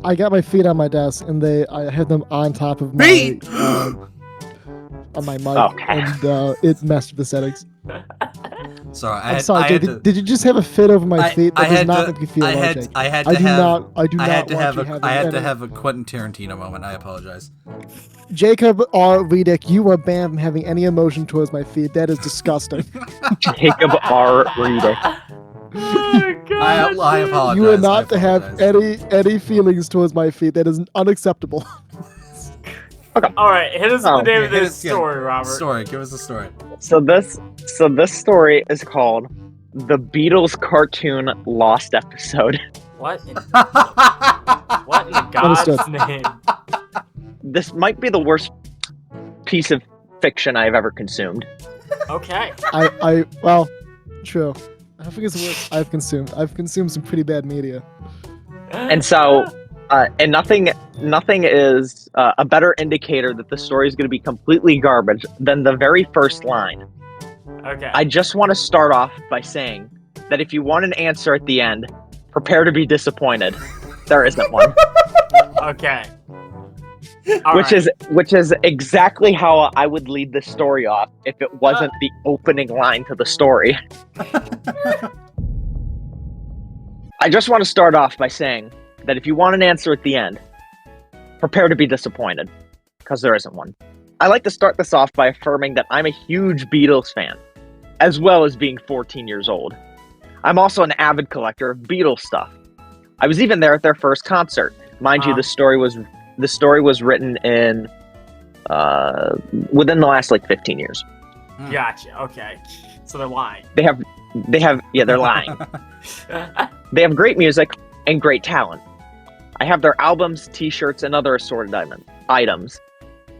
I got my feet on my desk, and I have them on top of Feet! on my mic, Okay. and it messed with the settings. Sorry, I'm sorry, Jay. Did you just have a fit over my feet? That does not make me feel well, Jake. I do not want you having I had to any- have a Quentin Tarantino moment. I apologize. Jacob R. Redick, you are banned from having any emotion towards my feet. That is disgusting. Jacob R. Reedick. Oh, God. I apologize. You are not to I have apologize. any feelings towards my feet. That is unacceptable. All right, hit us Oh, with the name yeah, of hit this us- yeah. story, Robert. Story. Give us the story. So this story is called The Beatles Cartoon Lost Episode. What? What in God's Understood. name? This might be the worst piece of fiction I've ever consumed. Okay. Well, true. I think it's the worst I've consumed. I've consumed some pretty bad media. And so, and nothing is a better indicator that the story is going to be completely garbage than the very first line. Okay. I just want to start off by saying that if you want an answer at the end, prepare to be disappointed. There isn't one. Okay. Which is exactly how I would lead the story off if it wasn't the opening line to the story. I just want to start off by saying that if you want an answer at the end, prepare to be disappointed, because there isn't one. I like to start this off by affirming that I'm a huge Beatles fan, as well as being 14 years old. I'm also an avid collector of Beatles stuff. I was even there at their first concert. Mind you, the story was written in within the last like 15 years. Gotcha. Okay. So they're lying. They're lying. They have great music and great talent. I have their albums, t-shirts, and other assorted items.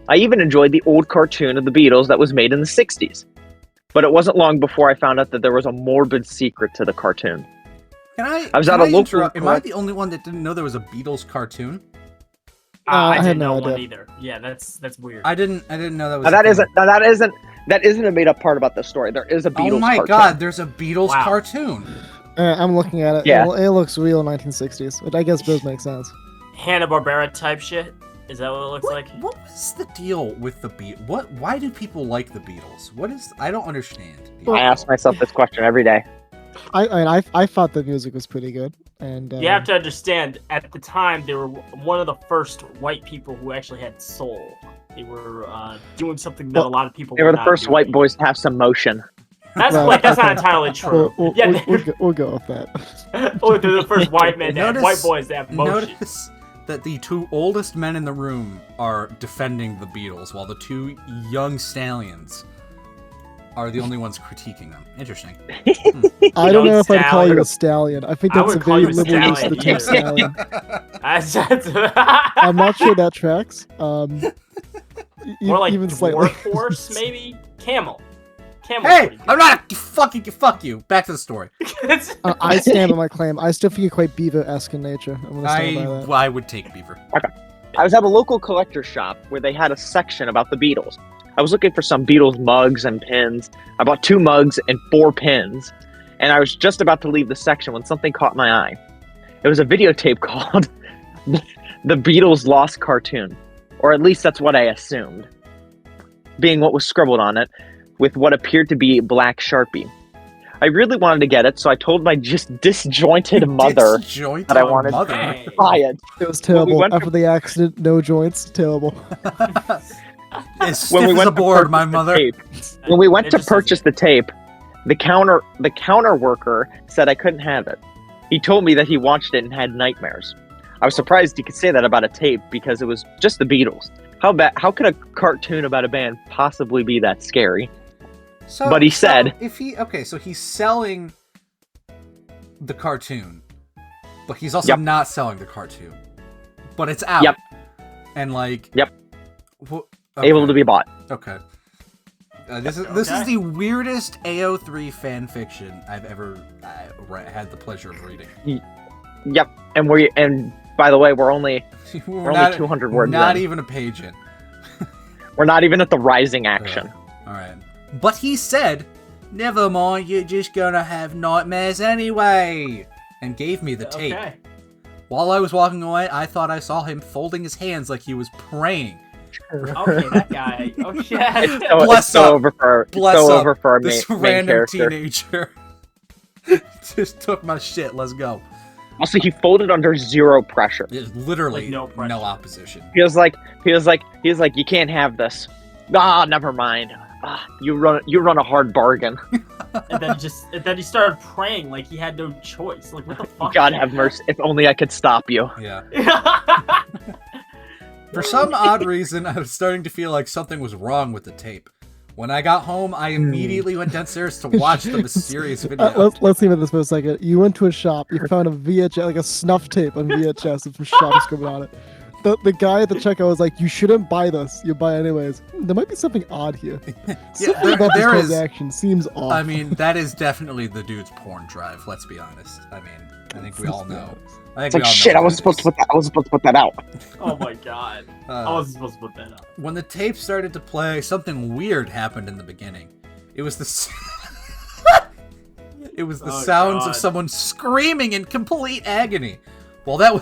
I even enjoyed the old cartoon of the Beatles that was made in the 60s. But it wasn't long before I found out that there was a morbid secret to the cartoon. I was at a local. Am I the only one that didn't know there was a Beatles cartoon? I had didn't no know one idea. either. Yeah, that's weird. I didn't know that was. That isn't a made-up part about the story. There is a Beatles. Oh my cartoon. God! There's a Beatles Wow. cartoon. I'm looking at it. Yeah. It looks real 1960s, which I guess does make sense. Hanna-Barbera type shit. Is that what it looks like? What was the deal with the Beatles? Why do people like the Beatles? I don't understand. I ask myself this question every day. I thought the music was pretty good, and You have to understand, at the time, they were one of the first white people who actually had soul. They were doing something that a lot of people They were the not first doing. white boys to have some motion. That's Well, like that's not okay. entirely true. we'll go with that. Oh, they're the first white men to have Notice- white boys to have motion. Notice that the two oldest men in the room are defending the Beatles, while the two young stallions are the only ones critiquing them. Interesting. I don't know if I'd call Stallion. you a stallion. I think I that's a would call very you a liberal use of the term stallion stallion. I'm not sure that tracks. More like even dwarf slightly. horse, maybe camel. Camel's Hey, pretty good. I'm not fuck you. Back to the story. I stand by my claim. I still think you're quite Beaver-esque in nature. I'm gonna stand by that. I would take Beaver. I was at a local collector shop where they had a section about the Beatles. I was looking for some Beatles mugs and pins. I bought 2 mugs and 4 pins. And I was just about to leave the section when something caught my eye. It was a videotape called The Beatles Lost Cartoon. Or at least that's what I assumed. Being what was scribbled on it with what appeared to be black Sharpie. I really wanted to get it, so I told my just disjointed mother that I wanted Hey. to buy it. It was terrible. went to- After the accident, no joints. Terrible. As stiff as a to board, purchase my the mother. tape- when we went It to just purchase the tape, the counter worker said I couldn't have it. He told me that he watched it and had nightmares. I was surprised he could say that about a tape because it was just the Beatles. How could a cartoon about a band possibly be that scary? But he said- so he's selling the cartoon, but he's also Yep. not selling the cartoon. But it's out. Yep. And like. Yep. Okay. Able to be bought. Okay. This is the weirdest AO3 fan fiction I've ever had the pleasure of reading. Yep. And by the way, we're only only 200 words Not in. even a page in. We're not even at the rising action. All right. But he said, "Never mind, you're just gonna have nightmares anyway," and gave me the tape. Okay. While I was walking away, I thought I saw him folding his hands like he was praying. Okay, that guy. Oh shit. It's so over for our this main random character. teenager just took my shit. Let's go. Also, he folded under zero pressure. It's literally Like, no pressure. no opposition. He was like, you can't have this. Ah, never mind. Ah, you run a hard bargain. And then he started praying like he had no choice. Like, what the fuck? God have mercy. If only I could stop you. Yeah. For some odd reason, I was starting to feel like something was wrong with the tape. When I got home, I immediately went downstairs to watch the mysterious video. Let's think about this for a second. You went to a shop. You found a VHS, like a snuff tape on VHS with some shop script on it. The guy at the checkout was like, "You shouldn't buy this. You buy it anyways." There might be something odd here. Something about this transaction seems off. I mean, that is definitely the dude's porn drive. Let's be honest. I mean, I think we all know. It's like, shit, I was supposed to put that out. Oh my god. I wasn't supposed to put that out. When the tape started to play, something weird happened in the beginning. It was the sounds of someone screaming in complete agony. While that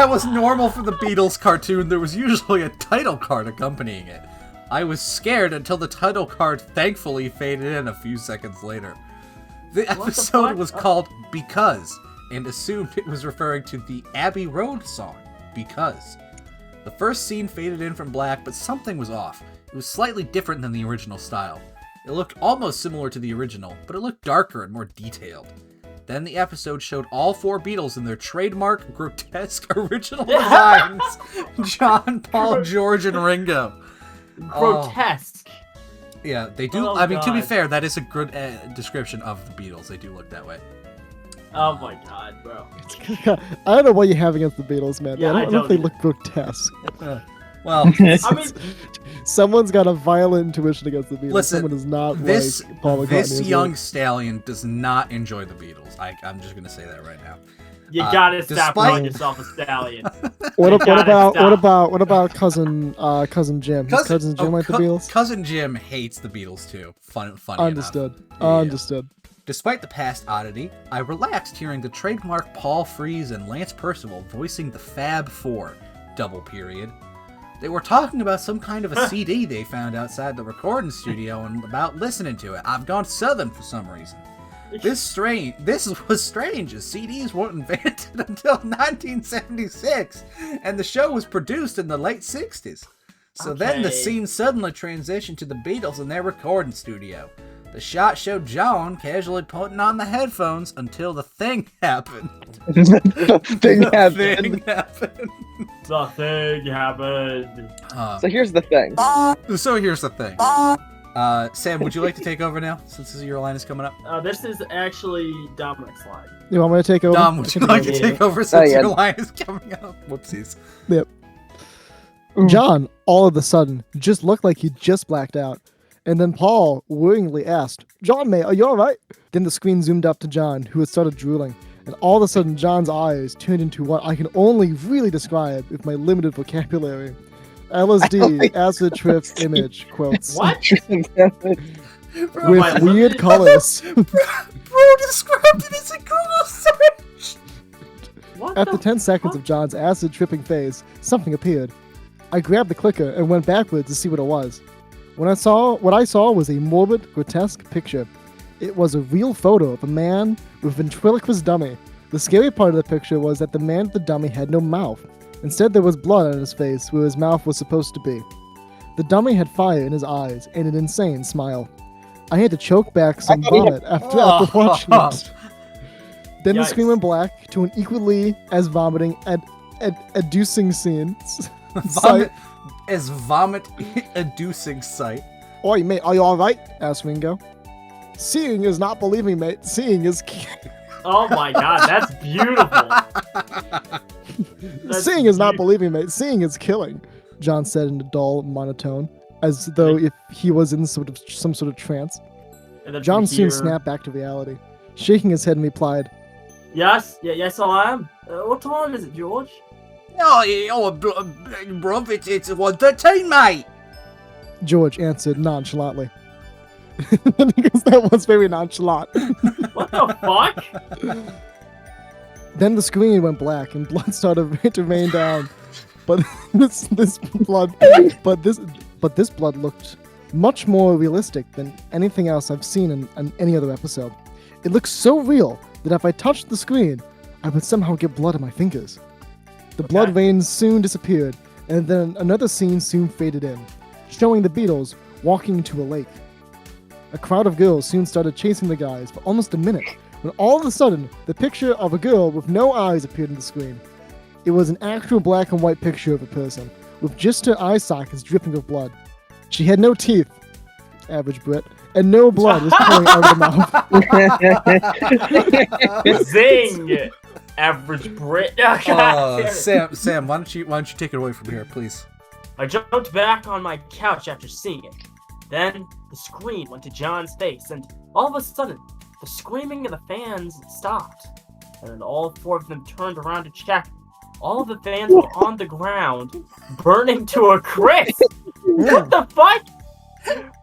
was normal for the Beetles cartoon, there was usually a title card accompanying it. I was scared until the title card thankfully faded in a few seconds later. The episode was called Because, and assumed it was referring to the Abbey Road song, Because. The first scene faded in from black, but something was off. It was slightly different than the original style. It looked almost similar to the original, but it looked darker and more detailed. Then the episode showed all 4 Beatles in their trademark, grotesque original designs. John, Paul, George, and Ringo. Grotesque. Yeah, they do. Oh, I mean, to be God. fair, that is a good description of the Beatles. They do look that way. Oh my god, bro. I don't know what you have against the Beatles, man. Yeah, I don't know if they look grotesque. Well, I mean, Someone's got a violent intuition against the Beatles. Listen, Someone does not this like Paul McCartney. this as young well. stallion does not enjoy the Beatles. I'm just gonna say that right now. you gotta stop calling despite- yourself a stallion. What gotta about cousin Jim? Does cousin Jim like the Beatles? Cousin Jim hates the Beatles too. Funny Understood. enough. Yeah. Understood. Despite the past oddity, I relaxed hearing the trademark Paul Frees and Lance Percival voicing the Fab Four, double period. They were talking about some kind of a CD they found outside the recording studio and about listening to it. I've gone southern for some reason. This was strange, as CDs weren't invented until 1976, and the show was produced in the late 60s. So then the scene suddenly transitioned to the Beatles in their recording studio. The shot showed John casually putting on the headphones until the thing happened. The thing happened. The thing happened. So here's the thing. Here's the thing. Sam, would you like to take over now, since your line is coming up? This is actually Dominic's line. You want me to take over? Dom, would you like to take over since your line is coming up? Whoopsies. Yep. John, all of a sudden, just looked like he just blacked out. And then Paul worryingly asked, "John, mate, are you alright?" Then the screen zoomed up to John, who had started drooling. And all of a sudden, John's eyes turned into what I can only really describe with my limited vocabulary. LSD, acid trip image, quotes. What? With weird colors. Bro described it as a Google search. What After 10 seconds of John's acid tripping phase, something appeared. I grabbed the clicker and went backwards to see what it was. What I saw was a morbid, grotesque picture. It was a real photo of a man with ventriloquist dummy. The scary part of the picture was that the man with the dummy had no mouth. Instead, there was blood on his face where his mouth was supposed to be. The dummy had fire in his eyes and an insane smile. I had to choke back some vomit after watching it. Then the screen went black to an equally as vomiting inducing scene. Vomit-inducing sight. Oi, mate, are you alright? Asked Ringo. Seeing is not believing, mate. Seeing is... Oh my god, that's beautiful. Seeing is not believing, mate. Seeing is killing, John said in a dull monotone, as though if he was in some sort of trance. John soon snapped back to reality. Shaking his head and replied, Yes, I am. What time is it, George? Bruv, it's 1:13, mate. George answered nonchalantly. because that was very nonchalant. What the fuck? Then the screen went black and blood started to rain down. But this blood looked much more realistic than anything else I've seen in any other episode. It looked so real that if I touched the screen, I would somehow get blood on my fingers. The blood rain soon disappeared, and then another scene soon faded in, showing the Beatles walking to a lake. A crowd of girls soon started chasing the guys for almost a minute, when all of a sudden, the picture of a girl with no eyes appeared on the screen. It was an actual black and white picture of a person, with just her eye sockets dripping with blood. She had no teeth, average Brit, and no blood was pouring out of the mouth. Zing! Average Brit. Sam, why don't you take it away from here, please? I jumped back on my couch after seeing it. Then the screen went to John's face, and all of a sudden, the screaming of the fans stopped. And then all four of them turned around to check. All of the fans were on the ground, burning to a crisp. What the fuck?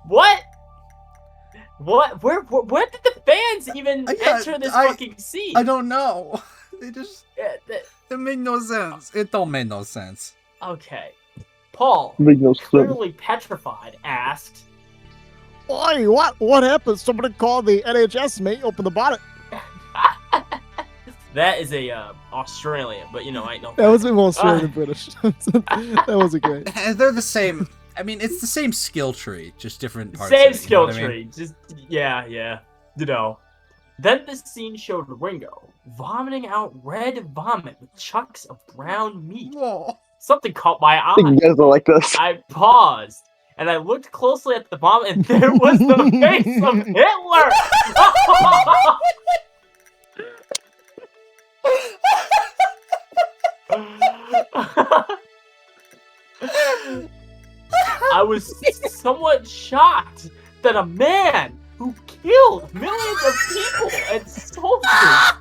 What? Where did the fans even enter this fucking scene? I don't know. They just... It made no sense. It don't make no sense. Okay. Paul, clearly petrified, asked... Oi, what happened? Somebody called the NHS, mate. Open the bonnet. That is a Australian, but I know. That was more Australian than British. That wasn't great. They're the same. I mean, it's the same skill tree, just different parts. Same of it, skill tree. I mean? Just yeah. Then this scene showed Ringo vomiting out red vomit with chunks of brown meat. Whoa. Something caught my eye. You guys are like this. I paused and I looked closely at the vomit, and there was the face of Hitler. I was somewhat shocked that a man who killed millions of people and soldiers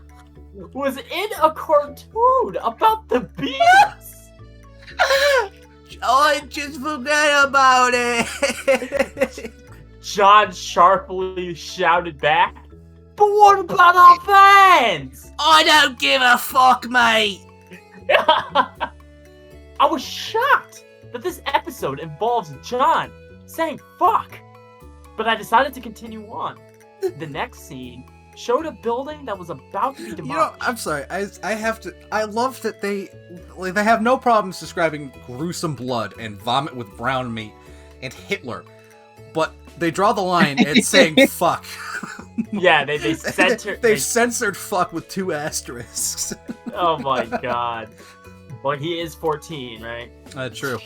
was in a cartoon about the Beatles. I just forgot about it. John sharply shouted back, "But what about our fans?" I don't give a fuck, mate. I was shocked that this episode involves John saying fuck, but I decided to continue on. The next scene showed a building that was about to be demolished. I'm sorry. I love that they have no problems describing gruesome blood and vomit with brown meat and Hitler, but they draw the line at saying fuck. Yeah, they censored fuck with 2 asterisks. Oh my god. Well, he is 14, right? True.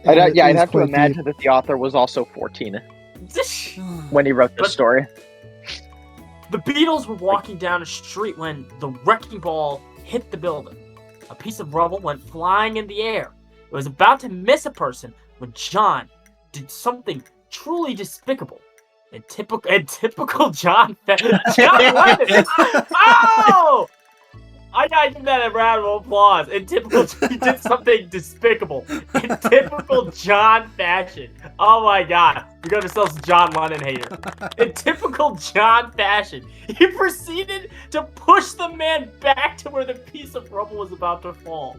I'd have to imagine that the author was also 14 when he wrote this story. The Beatles were walking down a street when the wrecking ball hit the building. A piece of rubble went flying in the air. It was about to miss a person when John did something truly despicable. In typical John Lennon. Oh! I gotta give that a round of applause. He did something despicable. In typical John fashion. Oh my god. We got ourselves a John Lennon hater. In typical John fashion, he proceeded to push the man back to where the piece of rubble was about to fall.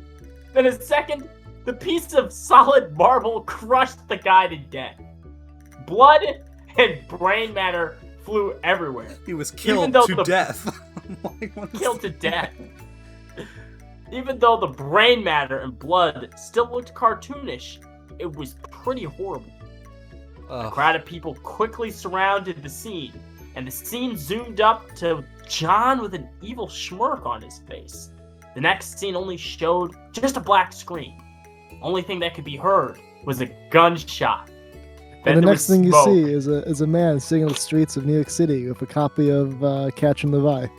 Then a second, the piece of solid marble crushed the guy to death. Blood and brain matter flew everywhere. He was killed to death. Killed to death. Even though the brain matter and blood still looked cartoonish, it was pretty horrible. A crowd of people quickly surrounded the scene, and the scene zoomed up to John with an evil smirk on his face. The next scene only showed just a black screen. Only thing that could be heard was a gunshot. And the next thing you see is a man sitting on the streets of New York City with a copy of Catch 'em the Rye.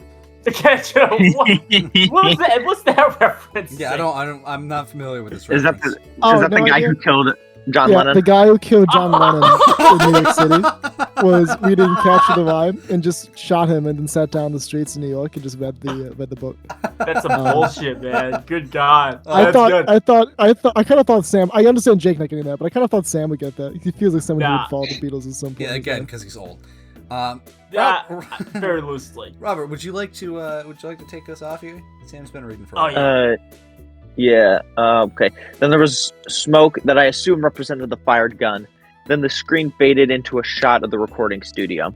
What's that reference? Yeah, I'm not familiar with this reference. Is that the guy who killed John Yeah, Lennon. the guy who killed John Lennon in New York City was reading Capture the Vibe and just shot him and then sat down the streets in New York and just read the book. That's some bullshit, man. Good God. I That's good. I kind of thought Sam. I understand Jake not getting that, but I kind of thought Sam would get that. He feels like someone who Nah. would follow the Beatles at some point. Yeah, in his again, life. because he's old. Very loosely. Robert, would you like to take us off here? Sam's been reading for. Oh, yeah. Yeah. Okay. Then there was smoke that I assume represented the fired gun. Then the screen faded into a shot of the recording studio.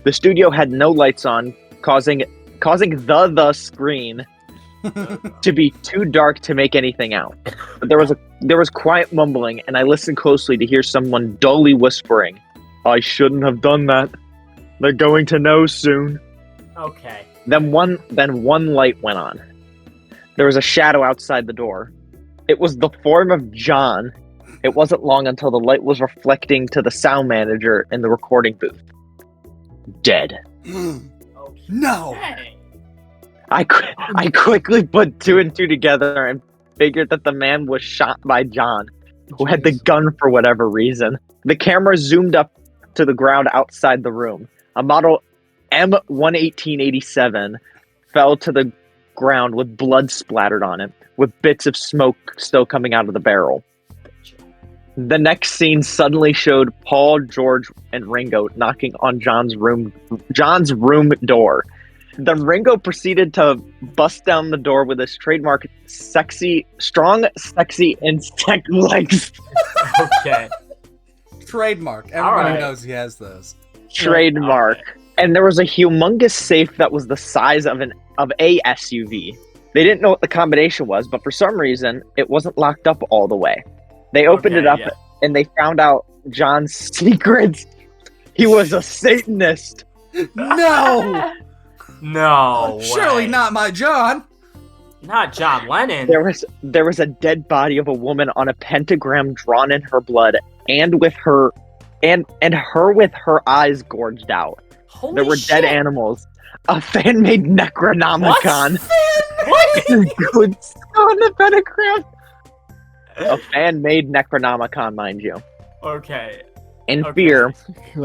The studio had no lights on, causing the screen to be too dark to make anything out. But there was quiet mumbling, and I listened closely to hear someone dully whispering, "I shouldn't have done that. They're going to know soon." Okay. Then one light went on. There was a shadow outside the door. It was the form of John. It wasn't long until the light was reflecting to the sound manager in the recording booth. Dead. No. Hey. I quickly put two and two together and figured that the man was shot by John, who had the gun for whatever reason. The camera zoomed up to the ground outside the room. A model M11887 fell to the ground with blood splattered on it, with bits of smoke still coming out of the barrel. The next scene suddenly showed Paul, George, and Ringo knocking on John's room door. Then Ringo proceeded to bust down the door with his trademark strong, sexy, insect legs. Okay. Trademark. Everybody right. knows he has those. Trademark. Okay. And there was a humongous safe that was the size of a SUV. They didn't know what the combination was, but for some reason, it wasn't locked up all the way. They opened it up and they found out John's secrets. He was a Satanist. No. No. Surely way. not my John. Not John Lennon. There was a dead body of a woman on a pentagram drawn in her blood, and with her with her eyes gorged out. Holy There were shit. dead animals. A fan-made Necronomicon. What? Includes on the pentagram. A fan-made Necronomicon, mind you. Okay. In Okay. fear,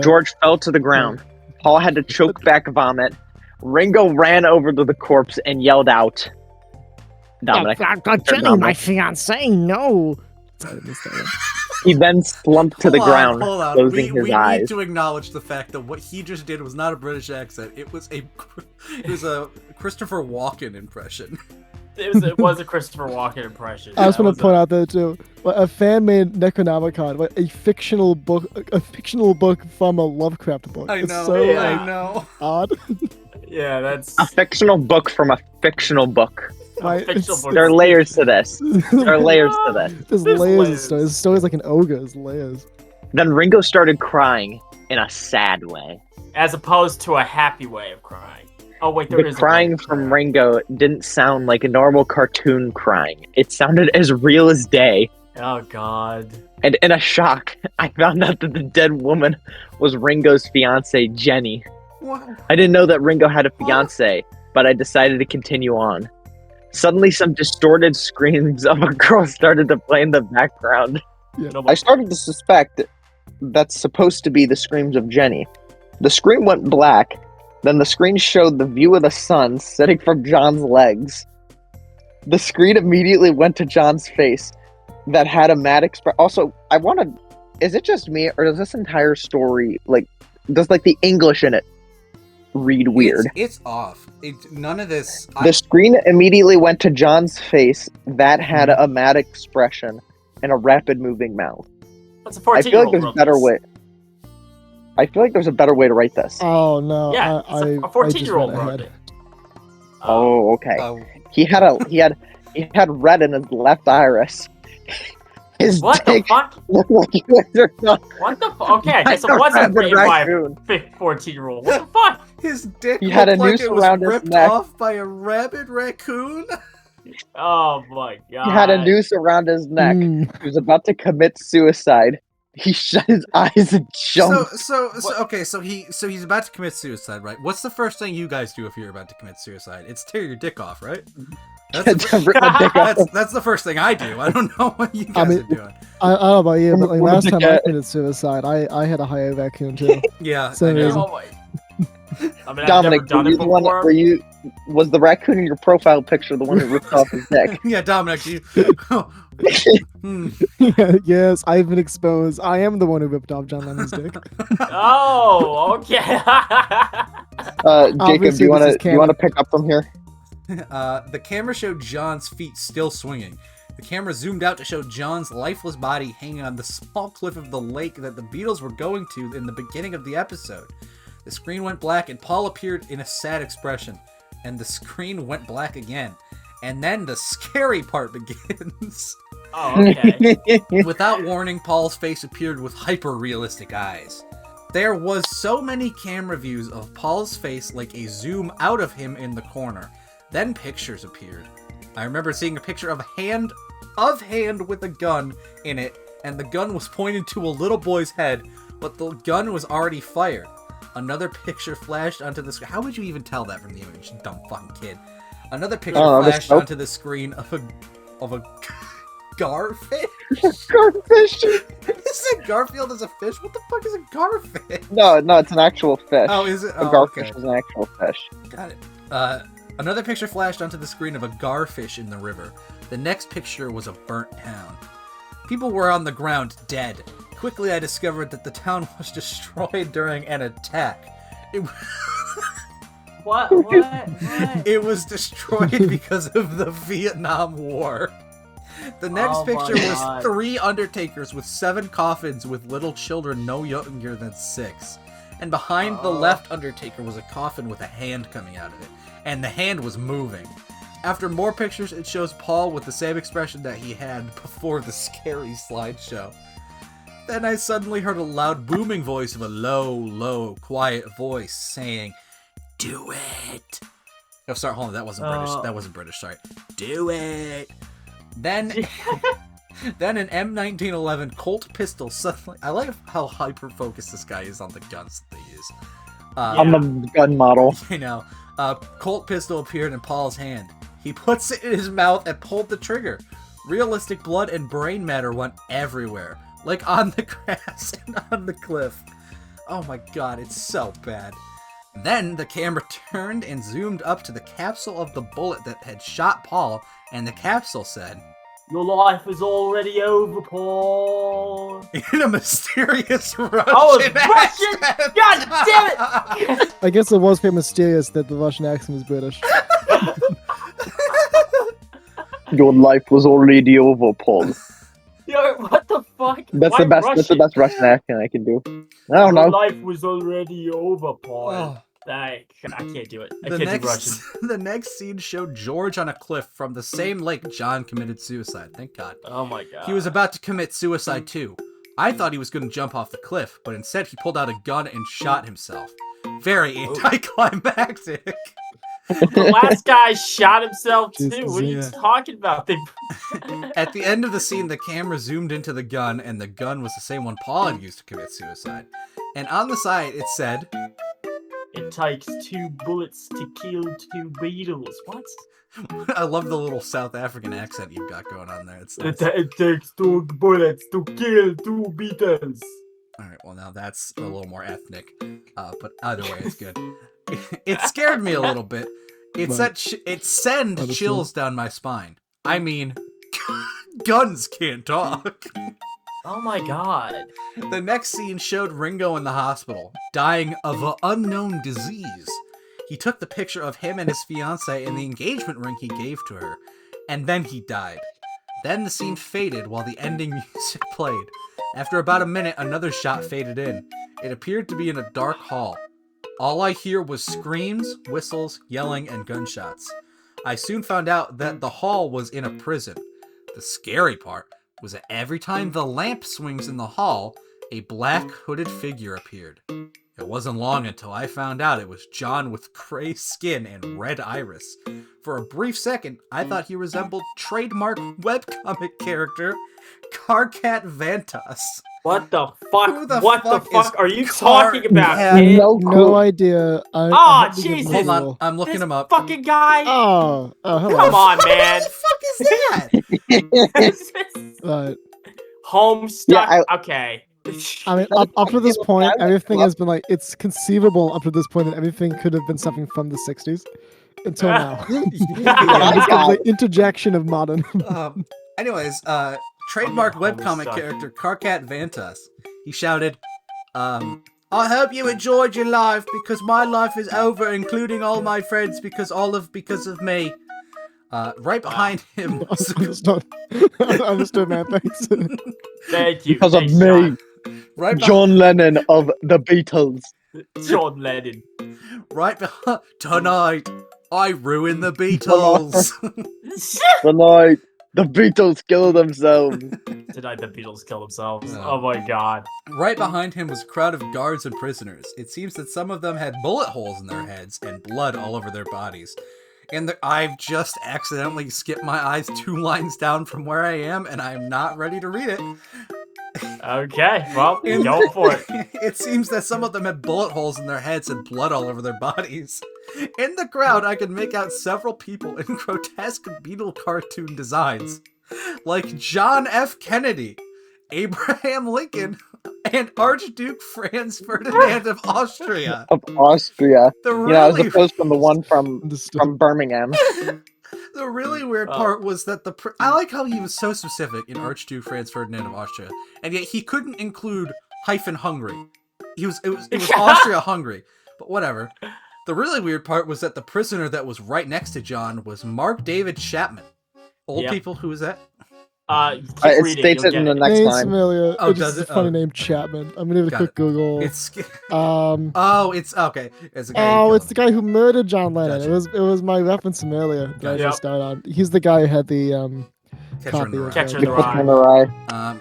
George fell to the ground. Paul had to choke back vomit. Ringo ran over to the corpse and yelled out, Dominic. Jenny, my fiance, no. Sorry, I missed that one. He then slumped to the ground, Hold on. closing his we eyes. need to acknowledge the fact that what he just did was not a British accent. It was a Christopher Walken impression. It was a Christopher Walken impression. I just That want to was point out there too, a fan-made Necronomicon, a fictional book from a Lovecraft book. I It's know. so Yeah. I know. odd. Yeah, that's A fictional book from a fictional book. Right? fictional book. There are layers to this. There are layers to this. There's There's layers of layers. stories. The story's like an ogre. There's layers. Then Ringo started crying in a sad way. as opposed to a happy way of crying. Oh wait, there The is a crying way. from Ringo didn't sound like a normal cartoon crying. It sounded as real as day. Oh god. And in a shock, I found out that the dead woman was Ringo's fiancée, Jenny. What? I didn't know that Ringo had a fiancée, but I decided to continue on. Suddenly, some distorted screams of a girl started to play in the background. Nobody- I started to suspect that's supposed to be the screams of Jenny. The screen went black, then the screen showed the view of the sun sitting from John's legs. The screen immediately went to John's face that had a mad expression. Also, I want to... Is it just me, or does this entire story, does the English in it read weird? It's off. None of this... The screen immediately went to John's face that had a mad expression and a rapid moving mouth. That's a I feel like 14-year-old there's a wrote better this. way. I feel like there's a better way to write this. Oh no! Yeah, I a just 14-year-old read wrote ahead. it. Oh, okay. Oh, He had red in his left iris. His What the dick fuck? looked like he was What the fuck? Okay, I guess it like a wasn't rabid written by a raccoon. 14-year-old. What the fuck? his dick He had looked a like noose it was around his ripped neck. off by a rabid raccoon. Oh my god. He had a noose around his neck. Mm. He was about to commit suicide. He shut his eyes and jumped. So okay, so he's about to commit suicide, right? What's the first thing you guys do if you're about to commit suicide? It's tear your dick off, right? That's, To rip my dick off. that's the first thing I do. I don't know what you guys mean- are doing. I don't know about you, but like What last was time the I cat? committed suicide, I had a hire raccoon too. Yeah, So I know. there's- Oh my. I mean, I've Dominic, never done were it you the one? before. Were you? Was the raccoon in your profile picture the one who ripped off his dick? Yeah, Dominic, you. Hmm. Yes, I've been exposed. I am the one who ripped off John Lennon's dick. Oh, okay. Jacob, Obviously, do you want this is to pick up from here? The camera showed John's feet still swinging. The camera zoomed out to show John's lifeless body hanging on the small cliff of the lake that the Beatles were going to in the beginning of the episode. The screen went black and Paul appeared in a sad expression. And the screen went black again. And then the scary part begins. Oh, okay. Without warning, Paul's face appeared with hyper-realistic eyes. There was so many camera views of Paul's face like a zoom out of him in the corner. Then pictures appeared. I remember seeing a picture of hand with a gun in it, and the gun was pointed to a little boy's head, but the gun was already fired. Another picture flashed onto the screen. How would you even tell that from the image, you dumb fucking kid? Another picture flashed onto the screen of a garfish. Garfish? You said Garfield is a fish? What the fuck is a garfish? No, it's an actual fish. Oh, is it? A Oh, garfish okay. is an actual fish. Got it. Another picture flashed onto the screen of a garfish in the river. The next picture was a burnt town. People were on the ground, dead. Quickly, I discovered that the town was destroyed during an attack. What? It was destroyed because of the Vietnam War. The next Oh my picture was God. 3 undertakers with 7 coffins with little children no younger than 6. And behind the left undertaker was a coffin with a hand coming out of it. And the hand was moving. After more pictures, it shows Paul with the same expression that he had before the scary slideshow. Then I suddenly heard a loud booming voice of a low, quiet voice saying, "Do it!" Oh, sorry, hold on, that wasn't British. That wasn't British, sorry. Do it! Then an M1911 Colt pistol suddenly... I like how hyper-focused this guy is on the guns that they use. I'm the gun model. You know, a Colt pistol appeared in Paul's hand. He puts it in his mouth and pulled the trigger. Realistic blood and brain matter went everywhere. Like on the grass and on the cliff. Oh my god, it's so bad. Then the camera turned and zoomed up to the capsule of the bullet that had shot Paul, and the capsule said, Your life is already over, Paul. in a mysterious Russian Oh, it's Russian? accent. God damn it! I guess it was very mysterious that the Russian accent was British. Your life was already over, Paul. Yo, what the fuck? That's Why the best. That's the Russian? best Russian accent I can do. I don't Your know. life was already over, Paul. Oh. I can't do it. I The can't do Russian. the next scene showed George on a cliff from the same lake John committed suicide. Thank God. Oh my god. He was about to commit suicide too. I thought he was going to jump off the cliff, but instead he pulled out a gun and shot himself. Very anticlimactic. The last guy shot himself too. Jesus, What are you yeah. talking about? They... At the end of the scene, the camera zoomed into the gun, and the gun was the same one Paul had used to commit suicide. And on the side, it said, It takes 2 bullets to kill 2 Beatles. What? I love the little South African accent you've got going on there. It's nice. It takes 2 bullets to kill 2 Beatles. Alright, well now that's a little more ethnic. But either way, it's good. It scared me a little bit. It sent Understood. chills down my spine. I mean, guns can't talk. Oh my god. The next scene showed Ringo in the hospital, dying of an unknown disease. He took the picture of him and his fiancée and the engagement ring he gave to her, and then he died. Then the scene faded while the ending music played. After about a minute, another shot faded in. It appeared to be in a dark hall. All I hear was screams, whistles, yelling, and gunshots. I soon found out that the hall was in a prison. The scary part was that every time the lamp swings in the hall, a black hooded figure appeared. It wasn't long until I found out it was John with gray skin and red iris. For a brief second, I thought he resembled trademark webcomic character Carcat Vantas. What the Who fuck? the What the fuck fuck is are you Car- talking about, Yeah. kid? No No clue. idea. I Aw, have to give him Jesus. a Hold on, Google. I'm looking This him up. fucking guy. Oh, hello. Come on, What man. the fuck is that? Right. Homestuck. Yeah, Okay. I mean, up to this point, everything has been like, it's conceivable up to this point that everything could have been something from the 60s until now. Yeah. This comes like interjection of modern. Anyways, trademark webcomic Homestuck. character Carcat Vantas. He shouted, I hope you enjoyed your life because my life is over, including all my friends because of me. Right behind him was Understood, man. Thanks. Thank you. Because of Thanks, me, John. right, John Lennon of the Beatles. John Lennon. right behind tonight. I ruined the Beatles. Tonight, the Beatles kill themselves. Tonight the Beatles kill themselves. No. Oh my god. Right behind him was a crowd of guards and prisoners. It seems that some of them had bullet holes in their heads and blood all over their bodies. And I've just accidentally skipped my eyes 2 lines down from where I am, and I'm not ready to read it. Okay, well, In- go for it. It seems that some of them had bullet holes in their heads and blood all over their bodies. In the crowd, I could make out several people in grotesque Beetle cartoon designs, like John F. Kennedy, Abraham Lincoln, and Archduke Franz Ferdinand of Austria. Of Austria. The You know, as really, opposed from the one from Understood. Birmingham. the really weird part was that I like how he was so specific in Archduke Franz Ferdinand of Austria, and yet he couldn't include Hungary. It was Austria-Hungary, but whatever. The really weird part was that the prisoner that was right next to John was Mark David Chapman. Old Yep. people, who is that? Keep It reading, states you'll it in get the next Name's line. familiar. Oh, It's does just a it? funny Oh. name, Chapman. I'm gonna give it a Got quick it. Google. It's Um. It's a guy. Oh, it's the guy who murdered John Lennon. Gotcha. It was my reference from earlier that I Gotcha. just started on. He's the guy who had the Catcher in the copy Rye. of Catcher in the Put Rye. in the rye.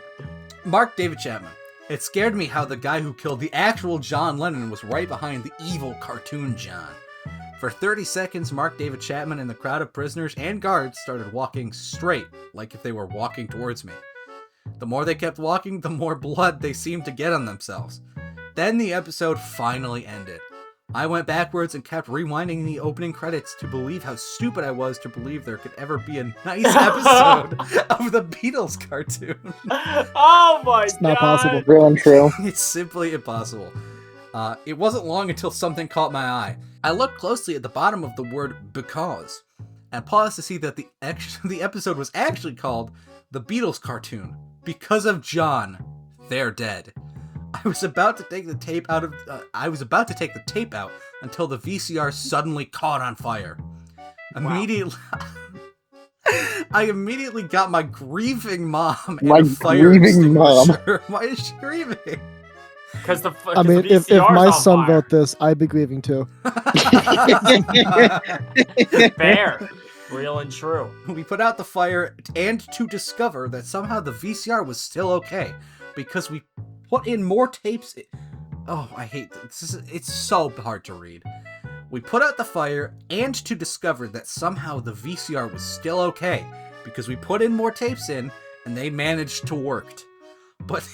Mark David Chapman. It scared me how the guy who killed the actual John Lennon was right behind the evil cartoon John. For 30 seconds, Mark David Chapman and the crowd of prisoners and guards started walking straight, like if they were walking towards me. The more they kept walking, the more blood they seemed to get on themselves. Then the episode finally ended. I went backwards and kept rewinding the opening credits to believe how stupid I was to believe there could ever be a nice episode of the Beatles cartoon. Oh my It's not god. possible. Real and true. It's simply impossible. It wasn't long until something caught my eye. I looked closely at the bottom of the word because, and paused to see that the episode was actually called The Beatles Cartoon, Because of John, They're Dead. I was about to take the tape out until the VCR suddenly caught on fire. Immediately, I immediately got my grieving mom and My a fire grieving mom. extinguisher. Why is she grieving? Because the I mean, the if VCR's my on son fire. wrote this, I'd be grieving too. Fair. Real and true. We put out the fire and to discover that somehow the VCR was still okay because we put in more tapes. Oh, I hate this. It's so hard to read. We put out the fire and to discover that somehow the VCR was still okay because we put in more tapes in and they managed to work. But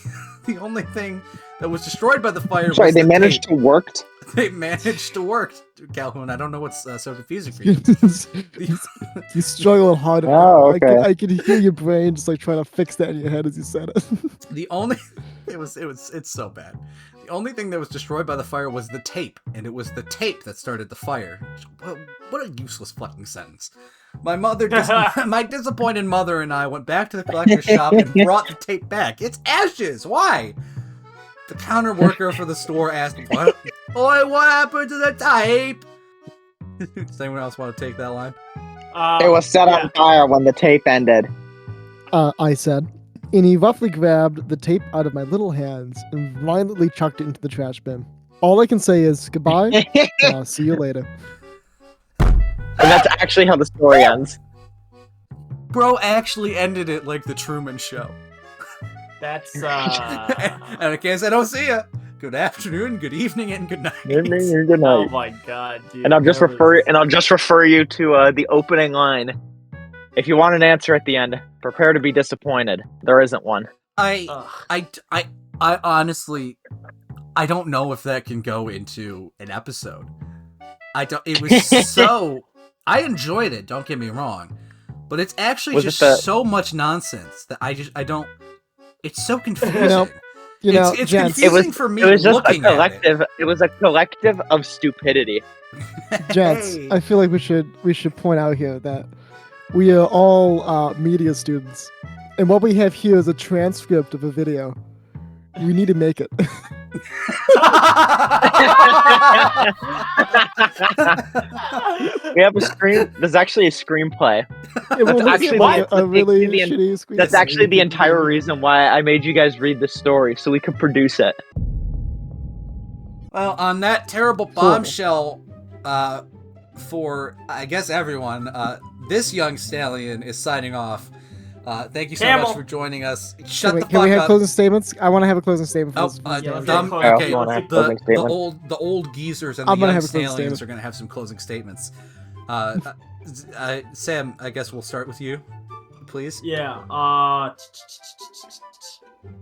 the only thing that was destroyed by the fire Sorry, was they the managed tape. to work. They managed to work, Calhoun. I don't know what's so confusing for you. You struggled hard. Oh, okay. I could hear your brain just like trying to fix that in your head as you said it. The only it's so bad. The only thing that was destroyed by the fire was the tape, and it was the tape that started the fire. What a useless fucking sentence. My disappointed mother and I went back to the collector's shop and brought the tape back. It's ashes. Why? The counter worker for the store asked, "What? Oi, what happened to the tape?" Does anyone else want to take that line? It was set on fire when the tape ended. I said, and he roughly grabbed the tape out of my little hands and violently chucked it into the trash bin. All I can say is goodbye, and I'll see you later. And that's actually how the story ends. Bro actually ended it like the Truman Show. That's And I can't say I don't see ya. Good afternoon, good evening, and good night. Good Oh night. my god, dude. And I'll just that was- refer you to the opening line. If you want an answer at the end, prepare to be disappointed. There isn't one. Ugh. I honestly, I don't know if that can go into an episode. I don't. It was so. I enjoyed it. Don't get me wrong, but it's actually Was just it the- so much nonsense that I don't. It's so confusing. It's gents, confusing for me It was just a looking at collective. It was a collective of stupidity. gents, Hey. I feel like we should point out here that we are all media students, and what we have here is a transcript of a video. We need to make it. We have a screen. There's actually a screenplay. It will That's make actually it a really the- shitty screen. That's actually the entire reason why I made you guys read this story, so we could produce it. Well, on that terrible bombshell, for I guess everyone, this young stallion is signing off. Thank you so Camel. much for joining us. Shut the Can we fuck have up. closing statements? I want to have a closing statement. For Oh, this. Yeah, let's dumb. get closing Okay, You wanna have the, closing the statement? old geezers and the I'm gonna young have a closing stallions statement. are gonna have some closing statements. Sam, I guess we'll start with you, please. Yeah.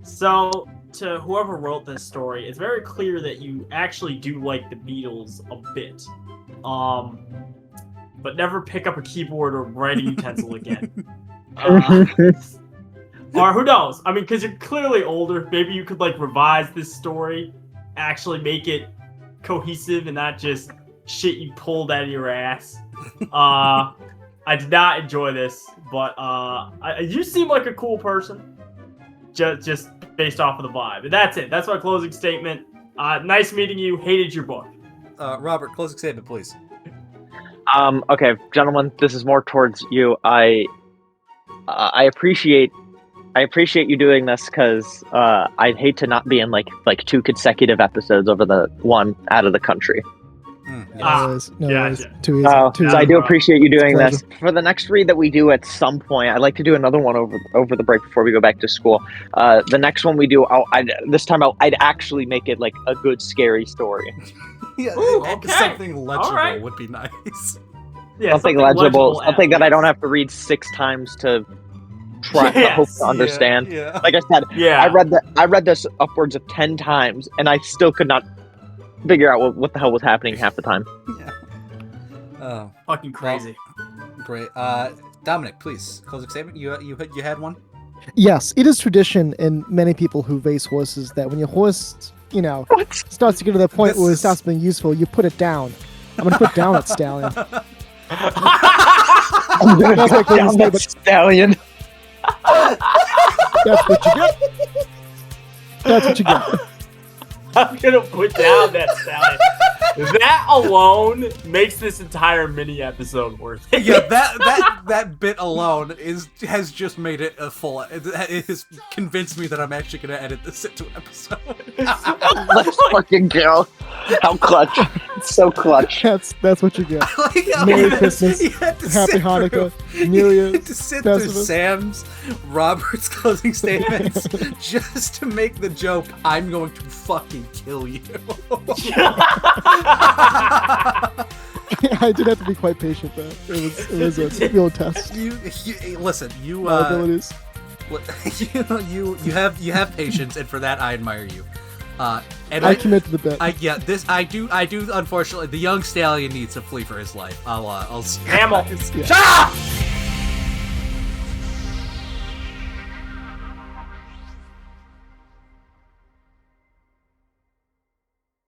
So to whoever wrote this story, it's very clear that you actually do like the Beatles a bit. But never pick up a keyboard or writing utensil again. Or who knows? I mean, because you're clearly older. Maybe you could like revise this story, actually make it cohesive and not just shit you pulled out of your ass. I did not enjoy this, but you seem like a cool person. Just based off of the vibe. And that's it. That's my closing statement. Nice meeting you. Hated your book. Robert, closing statement, please. Okay, gentlemen, this is more towards you. I appreciate you doing this because I'd hate to not be in like 2 consecutive episodes over the one out of the country. Yeah. No worries. No worries. Gotcha. Too easy. So Too I easy. do appreciate you doing It's a this. For the next read that we do at some point, I'd like to do another one over the break before we go back to school. The next one we do, I'd actually make it like a good scary story. Yeah, Ooh, okay. something legible Alright. would be nice. Yeah, Something legible, something that I don't have. have to read 6 times to try to hope Yes. to understand. Yeah. Like I said, Yeah. I read this upwards of 10 times, and I still could not figure out what the hell was happening half the time. Yeah. Oh, Fucking crazy. great. Dominic, please, closing statement. You had one. Yes, it is tradition in many people who race horses that when your horse, starts to get to that point This where it is- stops being useful, you put it down. I'm gonna put down that stallion. I'm gonna That's go my closing down that statement. stallion. That's what you get. That's what you get. I'm gonna put down that stallion. That alone makes this entire mini episode worth it. Yeah, that bit alone has just made it a full. It has convinced me that I'm actually going to edit this into an episode. Let's fucking go. How clutch. It's so clutch. That's what you get. Like how Merry you had- Christmas, you had to Happy sit Hanukkah, through- New you Year's, had to sit through Festivus. Sam's, Robert's closing statements just to make the joke. I'm going to fucking kill you. I did have to be quite patient though. It was a real test. you listen. You My abilities. you have patience, and for that I admire you. And I commit to the bit. I do. Unfortunately, the young stallion needs to flee for his life. I'll. Camel. Yeah. Shut up!